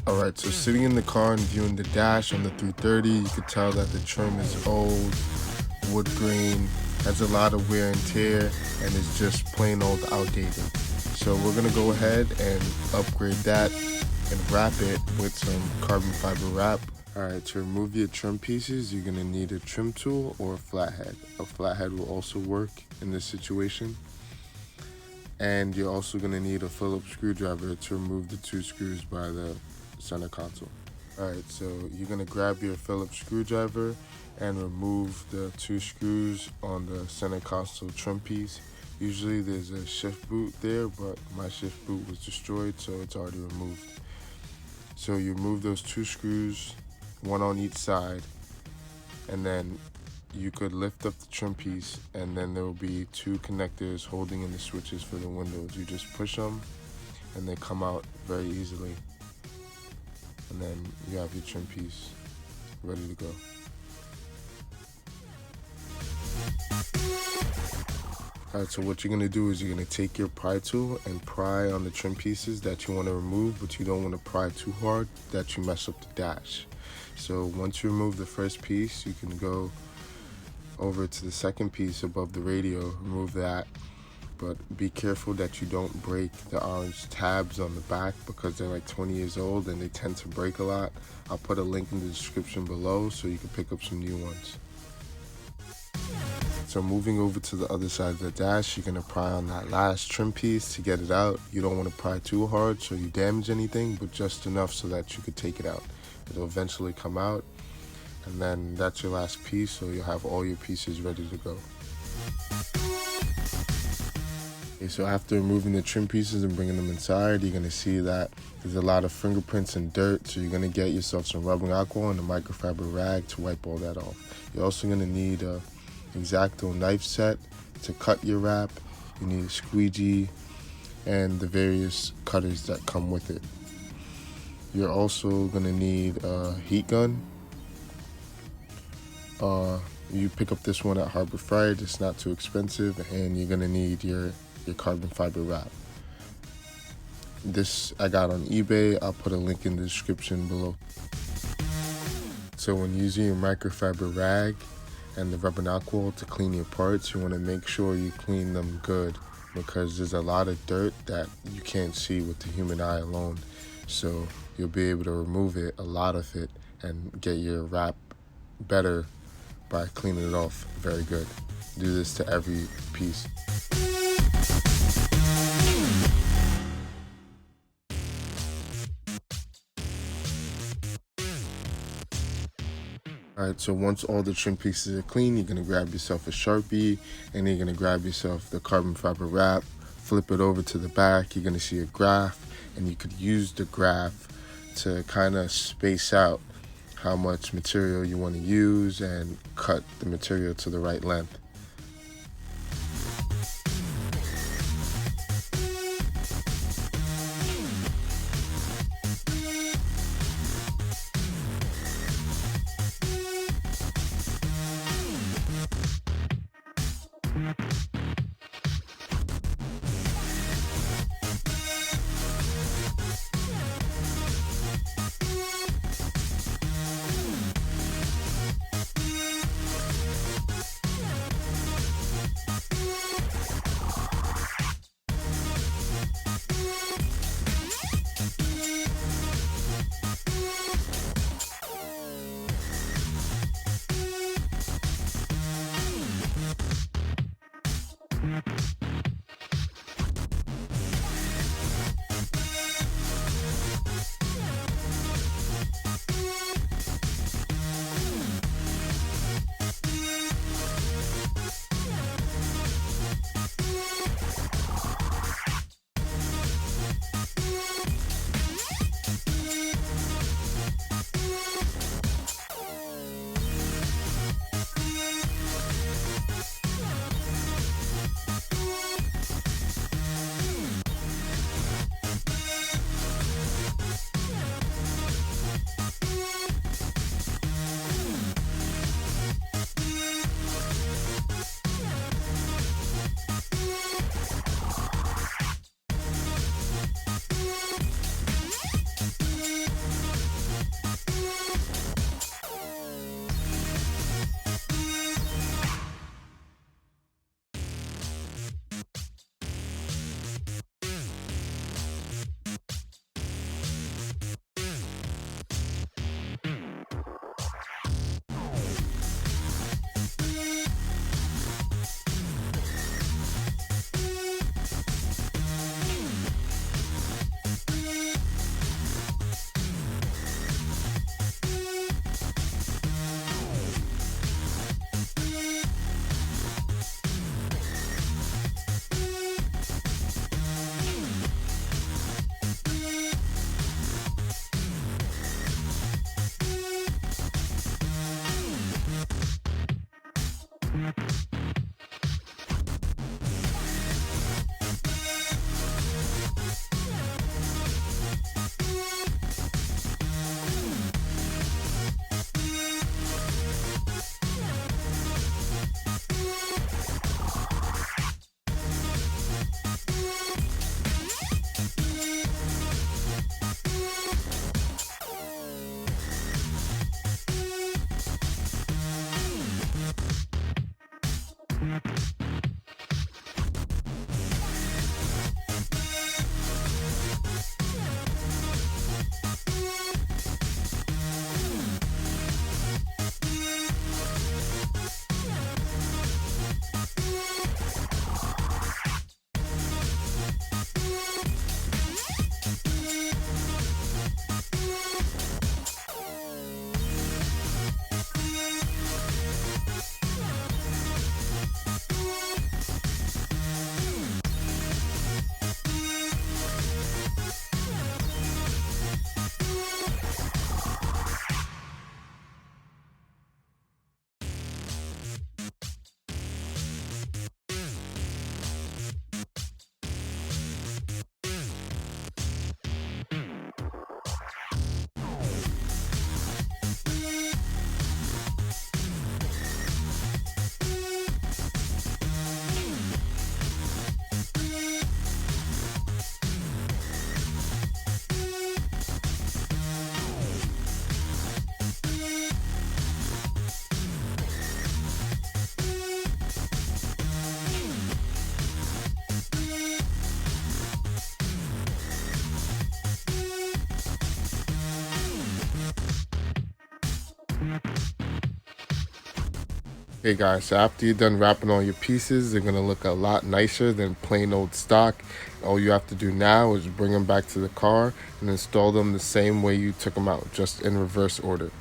Alright, so sitting in the car and viewing the dash on the 330, you could tell that the trim is old, wood grain, has a lot of wear and tear, and is just plain old outdated. So we're going to go ahead and upgrade that and wrap it with some carbon fiber wrap. Alright, to remove your trim pieces, you're going to need a trim tool or a flathead. A flathead will also work in this situation. And you're also going to need a Phillips screwdriver to remove the 2 screws by the center console. Alright, so you're going to grab your Phillips screwdriver and remove the 2 screws on the center console trim piece. Usually there's a shift boot there, but my shift boot was destroyed, so it's already removed. So you remove those 2 screws, one on each side, and then you could lift up the trim piece, and then there will be 2 connectors holding in the switches for the windows. You just push them and they come out very easily, and then you have your trim piece ready to go. Alright, so what you're going to do is you're going to take your pry tool and pry on the trim pieces that you want to remove, but you don't want to pry too hard that you mess up the dash. So once you remove the first piece, you can go over to the second piece above the radio, remove that, but be careful that you don't break the orange tabs on the back because they're like 20 years old and they tend to break a lot. I'll put a link in the description below so you can pick up some new ones. So moving over to the other side of the dash, you're going to pry on that last trim piece to get it out. You don't want to pry too hard so you damage anything, but just enough so that you could take it out. It'll eventually come out, and then that's your last piece, so you'll have all your pieces ready to go. Okay, so after removing the trim pieces and bringing them inside, you're going to see that there's a lot of fingerprints and dirt, so you're going to get yourself some rubbing alcohol and a microfiber rag to wipe all that off. You're also going to need a X-Acto knife set to cut your wrap. You need a squeegee and the various cutters that come with it. You're also going to need a heat gun. You pick up this one at Harbor Freight, it's not too expensive, and you're going to need your carbon fiber wrap. This I got on eBay. I'll put a link in the description below. So when using your microfiber rag and the rubbing alcohol to clean your parts, you want to make sure you clean them good because there's a lot of dirt that you can't see with the human eye alone. So you'll be able to remove it, a lot of it, and get your wrap better by cleaning it off very good. Do this to every piece. Alright, so once all the trim pieces are clean, you're going to grab yourself a Sharpie, and you're going to grab yourself the carbon fiber wrap, flip it over to the back. You're going to see a graph, and you could use the graph to kind of space out how much material you want to use and cut the material to the right length. Okay guys, so after you're done wrapping all your pieces, they're gonna look a lot nicer than plain old stock. All you have to do now is bring them back to the car and install them the same way you took them out, just in reverse order.